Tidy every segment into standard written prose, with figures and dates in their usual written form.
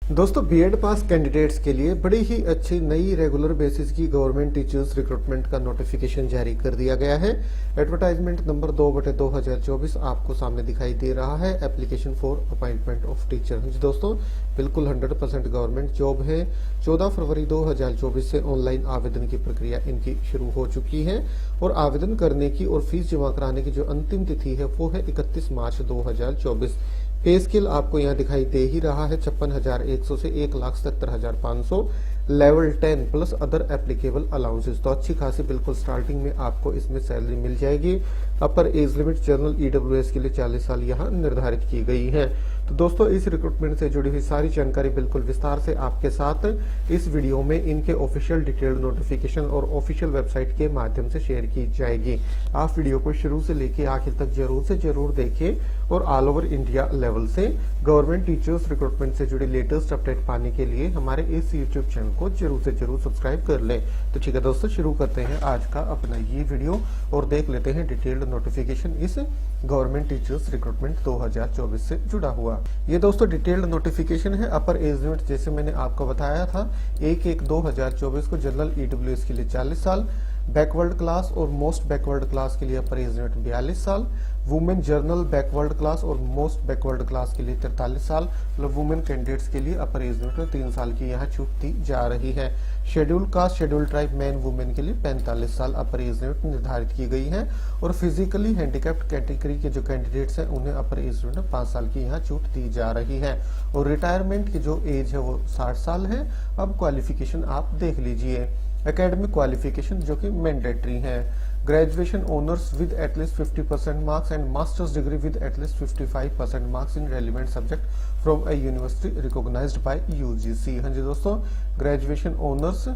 दोस्तों बीएड पास कैंडिडेट्स के लिए बड़ी ही अच्छी नई रेगुलर बेसिस की गवर्नमेंट टीचर्स रिक्रूटमेंट का नोटिफिकेशन जारी कर दिया गया है। एडवर्टाइजमेंट नंबर 2/2024 आपको सामने दिखाई दे रहा है। Application for appointment of teacher. जी दोस्तों, बिल्कुल 100% गवर्नमेंट जॉब है। 14 फरवरी 2024 से ऑनलाइन आवेदन की प्रक्रिया इनकी शुरू हो चुकी है और आवेदन करने की और फीस जमा कराने की जो अंतिम तिथि है वो है 31 मार्च 2024। पे स्केल आपको यहाँ दिखाई दे ही रहा है 56,100 से 1,77,500। Level 10 plus other applicable allowances. तो अच्छी खासी बिल्कुल स्टार्टिंग में आपको इसमें सैलरी मिल जाएगी। अपर एज लिमिट जनरल ईडब्ल्यूएस के लिए 40 साल यहाँ निर्धारित की गई है। तो दोस्तों, इस रिक्रूटमेंट से जुड़ी हुई सारी जानकारी बिल्कुल विस्तार से आपके साथ इस वीडियो में इनके ऑफिशियल डिटेल्ड नोटिफिकेशन और ऑफिशियल वेबसाइट के माध्यम से शेयर की जाएगी। आप वीडियो को शुरू से लेकर आखिर तक जरूर से जरूर देखें और ऑल ओवर इंडिया लेवल से गवर्नमेंट टीचर्स रिक्रूटमेंट से जुड़ी लेटेस्ट अपडेट पाने के लिए हमारे इस यूट्यूब चैनल को जरूर से जरूर सब्सक्राइब कर लें। तो ठीक है दोस्तों, शुरू करते हैं आज का अपना ये वीडियो और देख लेते हैं डिटेल्ड नोटिफिकेशन इस गवर्नमेंट टीचर्स रिक्रूटमेंट 2024 से जुड़ा हुआ। ये दोस्तों डिटेल्ड नोटिफिकेशन है। अपर एज लिमिट जैसे मैंने आपको बताया था 1/1/2024 को जनरल ईडब्ल्यूएस के लिए 40 साल, बैकवर्ड क्लास और मोस्ट बैकवर्ड क्लास के लिए अपर एज लिमिट 42 साल, वुमेन जर्नल बैकवर्ड क्लास और मोस्ट बैकवर्ड क्लास के लिए 43 साल, मतलब वुमेन कैंडिडेट्स के लिए अपर एज लिमिट में 3 साल की यहाँ छूट दी जा रही है। Schedule caste schedule tribe man women के लिए 45 साल अपर एज लिमिट निर्धारित की गई है और फिजिकली हैंडीकैप्ड कैटेगरी के जो कैंडिडेट्स हैं उन्हें अपर एज लिमिट में 5 साल की यहाँ छूट दी जा रही है और रिटायरमेंट की जो एज है वो 60 साल है। अब क्वालिफिकेशन आप देख लीजिए। एकेडमिक क्वालिफिकेशन जो कि मैंडेटरी है। Graduation honours with at least 50% marks and masters degree with at least 55% marks in relevant subject from a university recognised by UGC. हाँ जी दोस्तों, ग्रेजुएशन ऑनर्स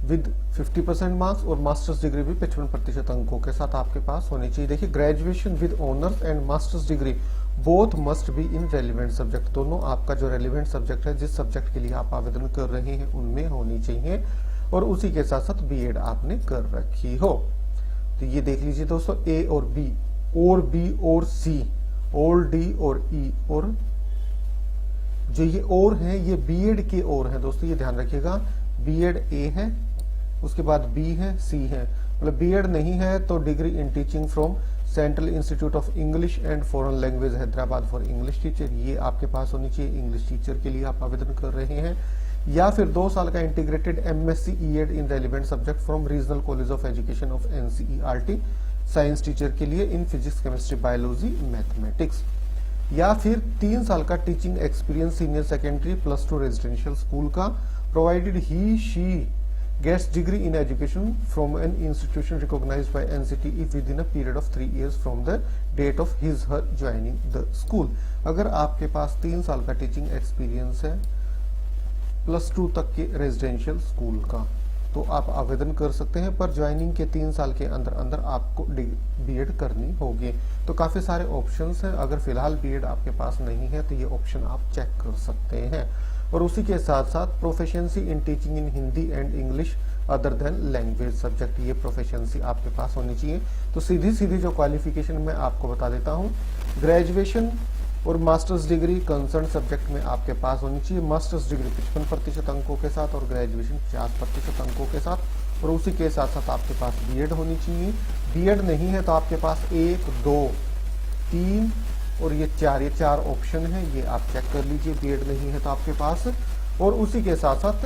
विद 50% मार्क्स और मास्टर्स डिग्री भी 55% अंकों के साथ आपके पास होनी चाहिए। देखिए, graduation with honours and masters degree both must be in relevant subject. दोनों आपका जो रेलिवेंट सब्जेक्ट है, जिस सब्जेक्ट के लिए आप आवेदन कर रहे हैं उनमें होनी चाहिए और उसी के साथ साथ बीएड आपने कर रखी हो। तो ये देख लीजिए दोस्तों, ए और बी और सी और डी और ई और जो ये और है ये बीएड के और है दोस्तों, ये ध्यान रखिएगा। बीएड ए है, उसके बाद बी है, सी है। मतलब बीएड नहीं है तो degree in teaching from central institute of English and foreign language Hyderabad for English teacher, ये आपके पास होनी चाहिए। इंग्लिश टीचर के लिए आप आवेदन कर रहे हैं। या फिर 2 साल का integrated MSc Ed in relevant subject from regional college of education of NCERT science teacher के लिए in physics chemistry biology mathematics. या फिर 3 साल का teaching experience senior secondary +2 residential school का, प्रोवाइडेड ही she gets degree in education from an institution recognized by NCTE within a period of 3 years from the date of his/her joining the school। अगर आपके पास 3 साल का teaching experience है +2 तक के residential school का, तो आप आवेदन कर सकते हैं। पर ज्वाइनिंग के 3 साल के अंदर अंदर आपको बीएड करनी होगी। तो काफी सारे ऑप्शंस हैं। अगर फिलहाल बीएड आपके पास नहीं है तो ये ऑप्शन आप चेक कर सकते हैं। और उसी के साथ साथ proficiency in teaching in Hindi and English other than language subject, ये प्रोफिशिएंसी आपके पास होनी चाहिए। तो सीधी सीधी जो क्वालिफिकेशन मैं आपको बता देता हूँ, ग्रेजुएशन और मास्टर्स डिग्री कंसर्न सब्जेक्ट में आपके पास होनी चाहिए। मास्टर्स डिग्री 55% अंकों के साथ और ग्रेजुएशन 50% अंकों के साथ और उसी के साथ साथ आपके पास बीएड होनी चाहिए। बीएड नहीं है तो आपके पास 1, 2, 3 और ये 4 ऑप्शन है, ये आप चेक कर लीजिए। बीएड नहीं है तो आपके पास, और उसी के साथ साथ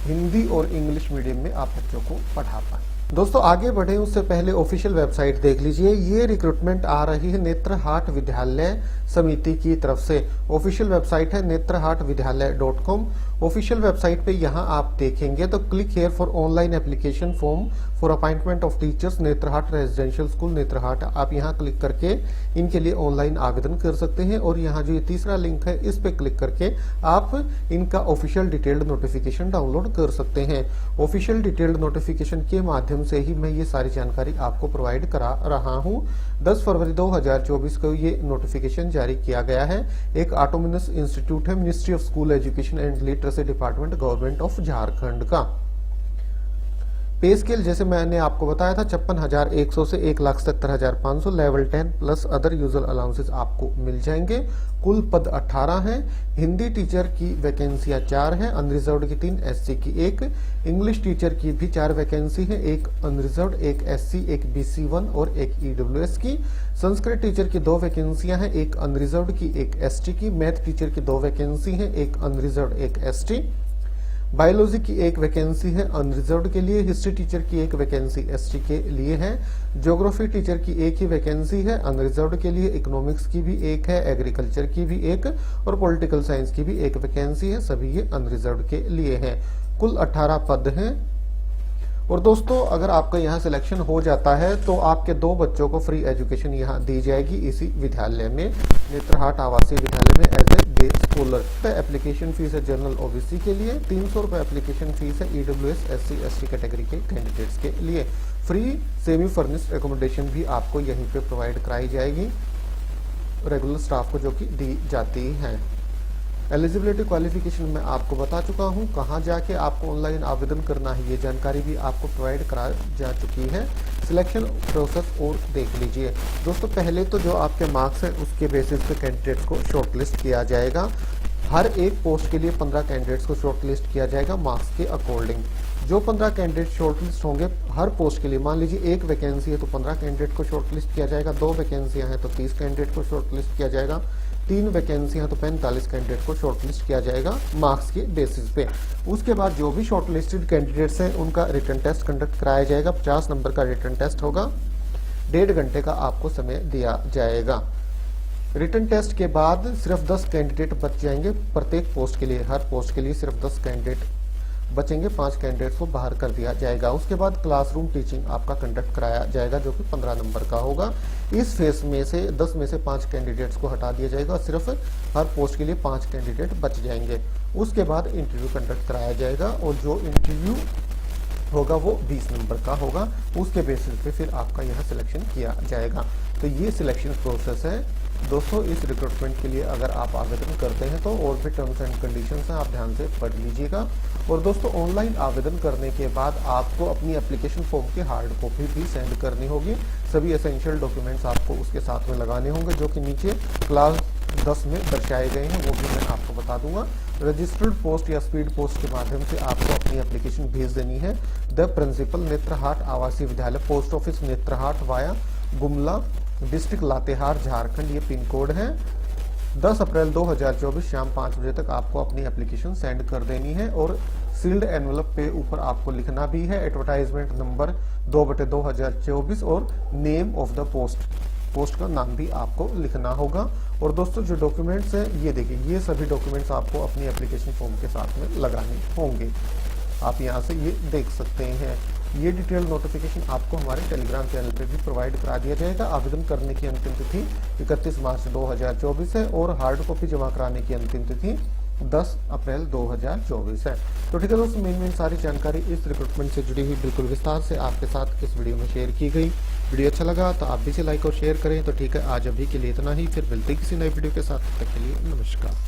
हिंदी और इंग्लिश मीडियम में आप बच्चों को पढ़ा पाए। दोस्तों आगे बढ़े उससे पहले ऑफिशियल वेबसाइट देख लीजिए। ये रिक्रूटमेंट आ रही है नेत्रहाट विद्यालय समिति की तरफ से। ऑफिशियल वेबसाइट है netrahatvidyalaya.com। ऑफिशियल वेबसाइट पे यहाँ आप देखेंगे तो click here for online application form for appointment of teachers Netarhat residential school Netarhat. आप यहाँ क्लिक करके इनके लिए ऑनलाइन आवेदन कर सकते हैं और यहाँ जो ये तीसरा लिंक है इस पे क्लिक करके आप इनका ऑफिशियल डिटेल्ड नोटिफिकेशन डाउनलोड कर सकते हैं। ऑफिशियल डिटेल्ड नोटिफिकेशन के माध्यम से ही मैं ये सारी जानकारी आपको प्रोवाइड करा रहा हूँ। 10 फरवरी 2024 को ये नोटिफिकेशन जारी किया गया है। एक ऑटोनोमस इंस्टीट्यूट है, ministry of school education and literacy department, government of Jharkhand का। पे स्केल जैसे मैंने आपको बताया था 56,100 से 1,70,500 level 10 plus other usual allowances आपको मिल जाएंगे। कुल पद 18 हैं। हिंदी टीचर की वैकेंसियां 4 हैं, अनरिजर्व्ड की 3, एससी की 1। इंग्लिश टीचर की भी 4 वैकेंसी है, एक अनरिजर्व्ड, एक एससी, एक BC1 और एक ईडब्ल्यूएस की। संस्कृत टीचर की 2 वैकेंसियां हैं, एक अनरिजर्व्ड की, एक एसटी की। मैथ टीचर की 2 वैकेंसी है, एक अनरिजर्व्ड, एक एसटी। बायोलॉजी की 1 वैकेंसी है अनरिजर्व्ड के लिए। हिस्ट्री टीचर की 1 वैकेंसी एसटी के लिए है। ज्योग्राफी टीचर की 1 ही वैकेंसी है अनरिजर्व्ड के लिए। इकोनॉमिक्स की भी 1 है, एग्रीकल्चर की भी 1 और पॉलिटिकल साइंस की भी 1 वैकेंसी है। सभी ये अनरिजर्व्ड के लिए है। कुल 18 पद हैं। और दोस्तों अगर आपका यहाँ सिलेक्शन हो जाता है तो आपके 2 बच्चों को फ्री एजुकेशन यहाँ दी जाएगी इसी विद्यालय में, नेत्रहाट आवासीय विद्यालय में as a day scholar. Application fees है जनरल ओबीसी के लिए, 300 रुपए एप्लीकेशन फीस है ईडब्ल्यूएस SC ST कैटेगरी के कैंडिडेट्स के लिए। फ्री सेमी फर्निश्ड एकोमोडेशन भी आपको यहीं पे प्रोवाइड कराई जाएगी रेगुलर स्टाफ को जो कि दी जाती है। एलिजिबिलिटी क्वालिफिकेशन मैं आपको बता चुका हूं, कहां जाके आपको ऑनलाइन आवेदन करना है ये जानकारी भी आपको प्रोवाइड करा जा चुकी है। सिलेक्शन प्रोसेस और देख लीजिए दोस्तों। पहले तो जो आपके मार्क्स है उसके बेसिस पे कैंडिडेट्स को शॉर्टलिस्ट किया जाएगा। हर एक पोस्ट के लिए 15 कैंडिडेट्स को शॉर्टलिस्ट किया जाएगा मार्क्स के अकॉर्डिंग। जो 15 कैंडिडेट शॉर्टलिस्ट होंगे हर पोस्ट के लिए, मान लीजिए 1 वैकेंसी है तो 15 कैंडिडेट को शॉर्टलिस्ट किया जाएगा, 2 वैकेंसियां हैं तो 30 कैंडिडेट को शॉर्टलिस्ट किया जाएगा, 3 वैकेंसी हैं तो 45 कैंडिडेट को शॉर्टलिस्ट किया जाएगा मार्क्स के बेसिस पे। उसके बाद जो भी शॉर्टलिस्टेड कैंडिडेट्स हैं उनका रिटन टेस्ट कंडक्ट कराया जाएगा। 50 नंबर का रिटन टेस्ट होगा, 1.5 घंटे का आपको समय दिया जाएगा। रिटन टेस्ट के बाद सिर्फ 10 कैंडिडेट बच जाएंगे प्रत्येक पोस्ट के लिए। हर पोस्ट के लिए सिर्फ 10 कैंडिडेट बचेंगे, 5 कैंडिडेट्स को बाहर कर दिया जाएगा। उसके बाद क्लासरूम टीचिंग आपका कंडक्ट कराया जाएगा जो कि 15 नंबर का होगा। इस फेस में से 10 में से 5 कैंडिडेट्स को हटा दिया जाएगा, सिर्फ हर पोस्ट के लिए 5 कैंडिडेट बच जाएंगे। उसके बाद इंटरव्यू कंडक्ट कराया जाएगा और जो इंटरव्यू होगा वो 20 नंबर का होगा। उसके बेसिस पे फिर आपका यहाँ सिलेक्शन किया जाएगा। तो ये सिलेक्शन प्रोसेस है दोस्तों। इस रिक्रूटमेंट के लिए अगर आप आवेदन करते हैं तो और भी टर्म्स एंड कंडीशंस हैं, आप ध्यान से पढ़ लीजिएगा। और दोस्तों ऑनलाइन आवेदन करने के बाद आपको अपनी एप्लीकेशन फॉर्म की हार्ड कॉपी भी सेंड करनी होगी। सभी एसेंशियल डॉक्यूमेंट्स आपको उसके साथ में लगाने होंगे जो कि नीचे क्लास 10 में दर्शाए गए हैं, वो भी मैं आपको बता दूंगा। रजिस्टर्ड पोस्ट या स्पीड पोस्ट के माध्यम से आपको अपनी एप्लीकेशन भेज देनी है। द प्रिंसिपल, नेत्रहाट आवासीय विद्यालय, post office Netarhat via Gumla, district Latehar, Jharkhand, ये पिन कोड है। 10 अप्रैल 2024 शाम 5 बजे तक आपको अपनी एप्लीकेशन सेंड कर देनी है। और सील्ड एनवलप पे ऊपर आपको लिखना भी है एडवर्टाइजमेंट नंबर 2/2024 और नेम ऑफ द पोस्ट का नाम भी आपको लिखना होगा। और दोस्तों जो डॉक्यूमेंट्स हैं ये देखिए, ये सभी डॉक्यूमेंट्स आपको अपनी एप्लीकेशन फॉर्म के साथ में लगाने होंगे। आप यहाँ से ये देख सकते हैं। ये डिटेल नोटिफिकेशन आपको हमारे टेलीग्राम चैनल पे भी प्रोवाइड करा दिया जाएगा। आवेदन करने की अंतिम तिथि 31 मार्च 2024 है और हार्ड कॉपी जमा कराने की अंतिम तिथि 10 अप्रैल 2024 है। तो ठीक है दोस्तों, मेन सारी जानकारी इस रिक्रूटमेंट से जुड़ी हुई बिल्कुल विस्तार से आपके साथ इस वीडियो में शेयर की गई। वीडियो अच्छा लगा तो आप भी इसे लाइक और शेयर करें। तो ठीक है, आज अभी के लिए इतना ही, फिर मिलते हैं किसी नई वीडियो के साथ। तब तक के लिए नमस्कार।